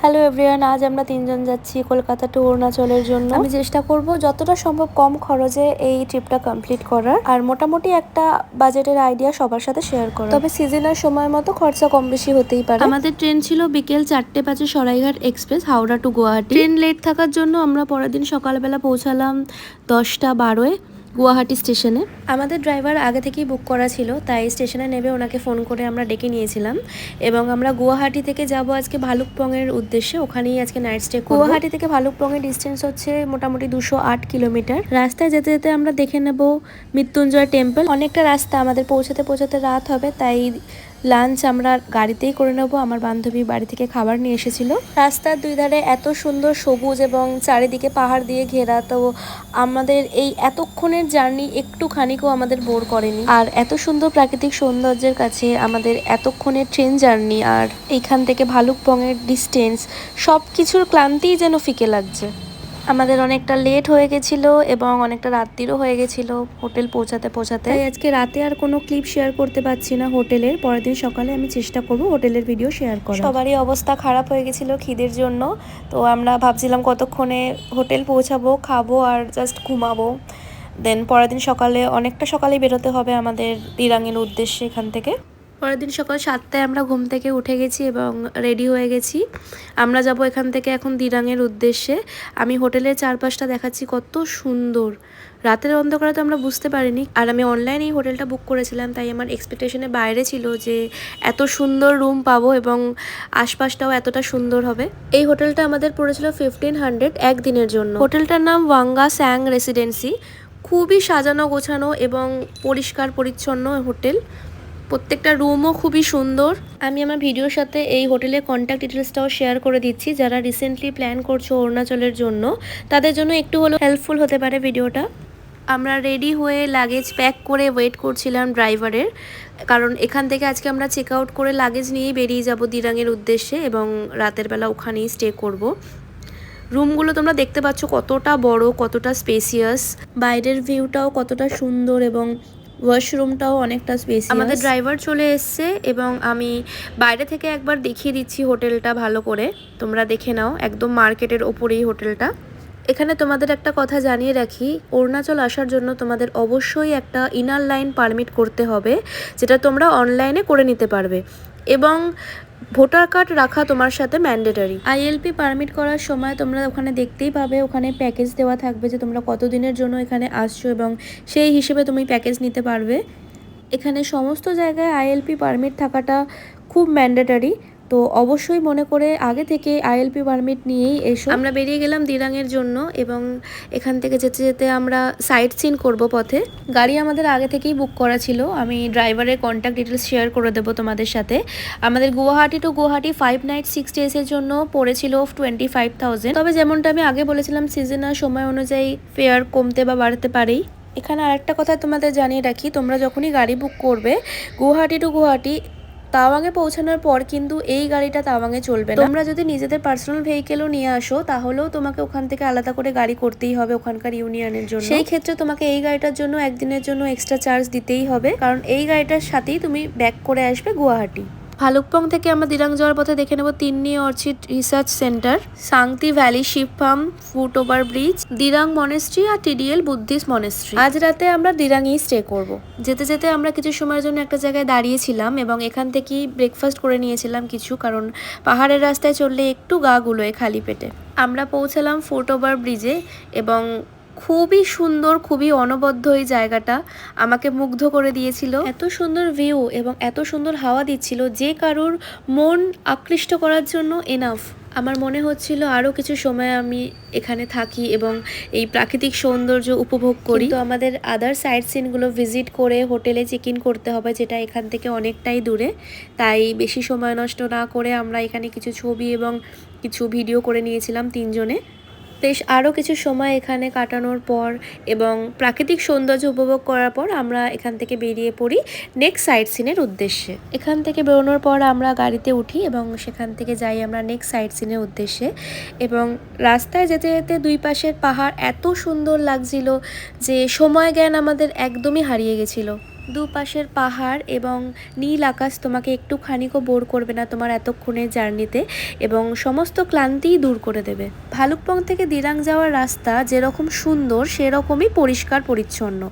Hello everyone, আজ আমরা তিনজন যাচ্ছি কলকাতা টু অরুণাচলের জন্য। আমি চেষ্টা করব যতটা সম্ভব কম খরচে এই ট্রিপটা কমপ্লিট করার, আর মোটামুটি একটা বাজেটের আইডিয়া সবার সাথে শেয়ার করার। তবে সিজনের সময় মতো খরচা কম বেশি হতেই পারে। আমাদের ট্রেন ছিল বিকেল 4:05 Saraighat express Howrah to Guwahati. Train late থাকার জন্য আমরা পরের দিন সকালবেলা পৌঁছালাম 10:12-এ গুয়াহাটি স্টেশনে। আমাদের ড্রাইভার আগে থেকেই বুক করা ছিল, তাই স্টেশনে নেমে ওনাকে ফোন করে আমরা ডেকে নিয়েছিলাম এবং আমরা গুয়াহাটি থেকে যাব আজকে ভালুকপংয়ের উদ্দেশ্যে। ওখানেই আজকে নাইট স্টে করব। গুয়াহাটি থেকে ভালুকপংয়ের ডিস্টেন্স হচ্ছে মোটামুটি 208 কিলোমিটার। রাস্তায় যেতে যেতে আমরা দেখে নেব মৃত্যুঞ্জয় টেম্পল। অনেকটা রাস্তা, আমাদের পৌঁছাতে পৌঁছাতে রাত হবে, তাই লাঞ্চ আমরা গাড়িতেই করে নেব। আমার বান্ধবী বাড়ি থেকে খাবার নিয়ে এসেছিল। রাস্তার দুই ধারে এত সুন্দর সবুজ এবং চারিদিকে পাহাড় দিয়ে ঘেরা, তো আমাদের এই এতক্ষণের জার্নি একটুখানিকও আমাদের বোর করেনি। আর এত সুন্দর প্রাকৃতিক সৌন্দর্যের কাছে আমাদের এতক্ষণের ট্রেন জার্নি আর এইখান থেকে ভালুকপংয়ের ডিস্টেন্স, সব কিছুর ক্লান্তিই যেন ফিকে লাগছে। আমাদের অনেকটা লেট হয়ে গেছিল এবং অনেকটা রাত্রিরও হয়ে গেছিল হোটেল পৌঁছাতে পৌঁছাতে। তাই আজকে রাতে আর কোনো ক্লিপ শেয়ার করতে পারছি না হোটেলের। পরের দিন সকালে আমি চেষ্টা করব হোটেলের ভিডিও শেয়ার করার। সবারই অবস্থা খারাপ হয়ে গেছিল খিদের জন্য, তো আমরা ভাবছিলাম কতক্ষণে হোটেল পৌঁছাবো, খাবো আর জাস্ট ঘুমাবো। দেন পরের দিন সকালে অনেকটা সকালেই বেরোতে হবে আমাদের দিরাঙের উদ্দেশ্যে এখান থেকে। পরের দিন সকাল 7টায় আমরা ঘুম থেকে উঠে গেছি এবং রেডি হয়ে গেছি। আমরা যাব এখান থেকে এখন দিরাঙের উদ্দেশ্যে। আমি হোটেলের চারপাশটা দেখাচ্ছি, কত সুন্দর। রাতের অন্ধকারে তো আমরা বুঝতে পারিনি, আর আমি অনলাইনে এই হোটেলটা বুক করেছিলাম, তাই আমার এক্সপেকটেশনের বাইরে ছিল যে এত সুন্দর রুম পাবো এবং আশপাশটাও এতটা সুন্দর হবে। এই হোটেলটা আমাদের পড়েছিল 1500 একদিনের জন্য। হোটেলটার নাম ওয়াঙ্গা স্যাং রেসিডেন্সি। খুবই সাজানো গোছানো এবং পরিষ্কার পরিচ্ছন্ন হোটেল। প্রত্যেকটা রুমও খুবই সুন্দর। আমি আমার ভিডিওর সাথে এই হোটেলের কন্ট্যাক্ট ডিটেলসটাও শেয়ার করে দিচ্ছি। যারা রিসেন্টলি প্ল্যান করছো অরুণাচলের জন্য, তাদের জন্য একটু হলেও হেল্পফুল হতে পারে ভিডিওটা। আমরা রেডি হয়ে লাগেজ প্যাক করে ওয়েট করছিলাম ড্রাইভারের, কারণ এখান থেকে আজকে আমরা চেক আউট করে লাগেজ নিয়েই বেরিয়ে যাব দিরাঙের উদ্দেশ্যে এবং রাতের বেলা ওখানেই স্টে করব। রুমগুলো তোমরা দেখতে পাচ্ছ কতটা বড়, কতটা স্পেসিয়াস। বাইরের ভিউটাও কতটা সুন্দর এবং ওয়াশরুমটাও অনেকটা স্পেসিয়াস। আমাদের ড্রাইভার চলে এসছে এবং আমি বাইরে থেকে একবার দেখিয়ে দিচ্ছি হোটেলটা ভালো করে, তোমরা দেখে নাও। একদম মার্কেটের ওপরেই হোটেলটা। এখানে তোমাদের একটা কথা জানিয়ে রাখি, অরুণাচল আসার জন্য তোমাদের অবশ্যই একটা ইনার লাইন পারমিট করতে হবে, যেটা তোমরা অনলাইনে করে নিতে পারবে, এবং ভোটার কার্ড রাখা তোমার সাথে ম্যান্ডেটারি। আইএলপি পারমিট করার সময় তোমরা ওখানে দেখতেই পাবে, ওখানে প্যাকেজ দেওয়া থাকবে যে তোমরা কতদিনের জন্য এখানে আসছো এবং সেই হিসেবে তুমি প্যাকেজ নিতে পারবে। এখানে সমস্ত জায়গায় আইএলপি পারমিট থাকাটা খুব ম্যান্ডেটারি, তো অবশ্যই মনে করে আগে থেকে আইএলপি পারমিট নিয়েই এসো। আমরা বেরিয়ে গেলাম দিরাঙের জন্য এবং এখান থেকে যেতে যেতে আমরা সাইট সিন করব পথে। গাড়ি আমাদের আগে থেকেই বুক করা ছিল, আমি ড্রাইভারের কন্ট্যাক্ট ডিটেলস শেয়ার করে দেবো তোমাদের সাথে। আমাদের গুয়াহাটি টু গুয়াহাটি 5 নাইট 6 ডেজের জন্য পড়েছিল 25,000। তবে যেমনটা আমি আগে বলেছিলাম, সিজনাল সময় অনুযায়ী ফেয়ার কমতে বা বাড়তে পারেই। এখানে আরেকটা কথা তোমাদের জানিয়ে রাখি, তোমরা যখনই গাড়ি বুক করবে গুয়াহাটি টু গুয়াহাটি তাওয়াংয়ে পৌঁছানোর পর কিন্তু এই গাড়িটা তাওয়াংয়ে চলবে না। তোমরা যদি নিজেদের পার্সোনাল ভেহিকেলও নিয়ে আসো, তাহলেও তোমাকে ওখান থেকে আলাদা করে গাড়ি করতেই হবে ওখানকার ইউনিয়নের জন্য। সেই ক্ষেত্রে তোমাকে এই গাড়িটার জন্য একদিনের জন্য এক্সট্রা চার্জ দিতেই হবে, কারণ এই গাড়িটার সাথেই তুমি ব্যাক করে আসবে গুয়াহাটি। ভালুকপং থেকে আমরা দিরাং যাওয়ার পথে দেখে নেব Tinni orchid research centre, Sangti valley sheep farm, foot over bridge, Dirang monastery আর টিডিএল বুদ্ধিস্ট মনেস্ট্রি। আজ রাতে আমরা দিরাঙেই স্টে করব। যেতে যেতে আমরা কিছু সময়ের জন্য একটা জায়গায় দাঁড়িয়েছিলাম এবং এখান থেকেই ব্রেকফাস্ট করে নিয়েছিলাম কিছু, কারণ পাহাড়ের রাস্তায় চললে একটু গা গুলোয় খালি পেটে। আমরা পৌঁছালাম ফুট ওভার ব্রিজে এবং খুবই সুন্দর, খুবই অনবদ্য এই জায়গাটা আমাকে মুগ্ধ করে দিয়েছিল। এত সুন্দর ভিউ এবং এত সুন্দর হাওয়া দিচ্ছিল যে কারোর মন আকৃষ্ট করার জন্য এনাফ। আমার মনে হচ্ছিল আরও কিছু সময় আমি এখানে থাকি এবং এই প্রাকৃতিক সৌন্দর্য উপভোগ করি। তো আমাদের আদার সাইট সিনগুলো ভিজিট করে হোটেলে চেক ইন করতে হবে, যেটা এখান থেকে অনেকটাই দূরে। তাই বেশি সময় নষ্ট না করে আমরা এখানে কিছু ছবি এবং কিছু ভিডিও করে নিয়েছিলাম তিনজনে। বেশ আরও কিছু সময় এখানে কাটানোর পর এবং প্রাকৃতিক সৌন্দর্য উপভোগ করার পর আমরা এখান থেকে বেরিয়ে পড়ি নেক্সট সাইট সিনের উদ্দেশ্যে। এখান থেকে বেরোনোর পর আমরা গাড়িতে উঠি এবং সেখান থেকে যাই আমরা নেক্সট সাইট সিনের উদ্দেশ্যে। এবং রাস্তায় যেতে যেতে দুই পাশের পাহাড় এত সুন্দর লাগছিল যে সময় জ্ঞান আমাদের একদমই হারিয়ে গেছিলো। দুপাশের পাহাড় এবং নীল আকাশ তোমাকে একটুখানিকও বোর করবে না তোমার এতক্ষণের জার্নিতে, এবং সমস্ত ক্লান্তিই দূর করে দেবে। ভালুকপং থেকে দিরাং যাওয়ার রাস্তা যেরকম সুন্দর সেরকমই পরিষ্কার পরিচ্ছন্ন।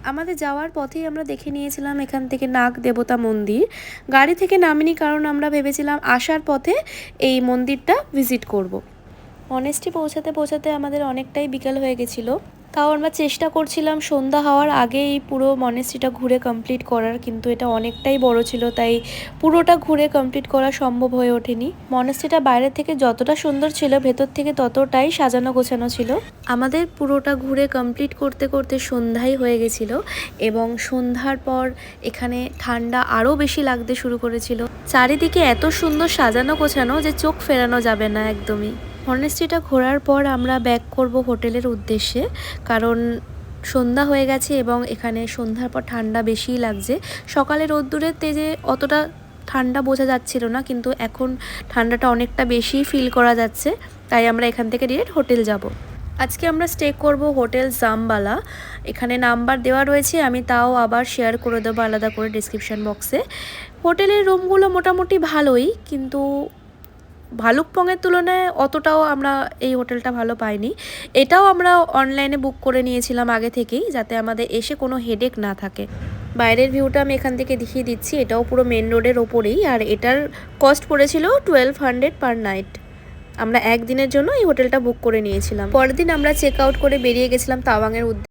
আমাদের যাওয়ার পথেই আমরা দেখে নিয়েছিলাম এখান থেকে নাগ দেবতা মন্দির। গাড়ি থেকে নামিনি, কারণ আমরা ভেবেছিলাম আসার পথে এই মন্দিরটা ভিজিট করব। মনেস্ট্রি পৌঁছাতে পৌঁছাতে আমাদের অনেকটাই বিকেল হয়ে গেছিলো। তাও আমরা চেষ্টা করছিলাম সন্ধ্যা হওয়ার আগে এই পুরো মনেস্ট্রিটা ঘুরে কমপ্লিট করার, কিন্তু এটা অনেকটাই বড় ছিল, তাই পুরোটা ঘুরে কমপ্লিট করা সম্ভব হয়ে ওঠেনি। মনেস্ট্রিটা বাইরে থেকে যতটা সুন্দর ছিল ভেতর থেকে ততটাই সাজানো গোছানো ছিল। আমাদের পুরোটা ঘুরে কমপ্লিট করতে করতে সন্ধ্যাই হয়ে গেছিলো, এবং সন্ধ্যার পর এখানে ঠান্ডা আরও বেশি লাগতে শুরু করেছিল। চারিদিকে এত সুন্দর সাজানো গোছানো যে চোখ ফেরানো যাবে না একদমই। মনেস্ট্রিটা ঘোরার পর আমরা ব্যাক করব হোটেলের উদ্দেশ্যে, কারণ সন্ধ্যা হয়ে গেছে এবং এখানে সন্ধ্যার পর ঠান্ডা বেশিই লাগছে। সকালে রোদ্দুরের তেজে অতটা ঠান্ডা বোঝা যাচ্ছিল না, কিন্তু এখন ঠান্ডাটা অনেকটা বেশি ফিল করা যাচ্ছে, তাই আমরা এখান থেকে ডিরেক্ট হোটেল যাব। আজকে আমরা স্টে করব হোটেল জামবালা। এখানে নাম্বার দেওয়া রয়েছে, আমি তাও আবার শেয়ার করে দেবো আলাদা করে ডিসক্রিপশান বক্সে। হোটেলের রুমগুলো মোটামুটি ভালোই, কিন্তু ভালুকপংয়ের তুলনায় অতটাও আমরা এই হোটেলটা ভালো পাইনি। এটাও আমরা অনলাইনে বুক করে নিয়েছিলাম আগে থেকেই, যাতে আমাদের এসে কোনো হেডেক না থাকে। বাইরের ভিউটা আমি এখান থেকে দেখিয়ে দিচ্ছি, এটাও পুরো মেন রোডের ওপরেই, আর এটার কস্ট পড়েছিল 1200 পার নাইট। আমরা একদিনের জন্য এই হোটেলটা বুক করে নিয়েছিলাম। পরের দিন আমরা চেক আউট করে বেরিয়ে গেছিলাম তাওয়াংয়ের উদ্দেশ্যে।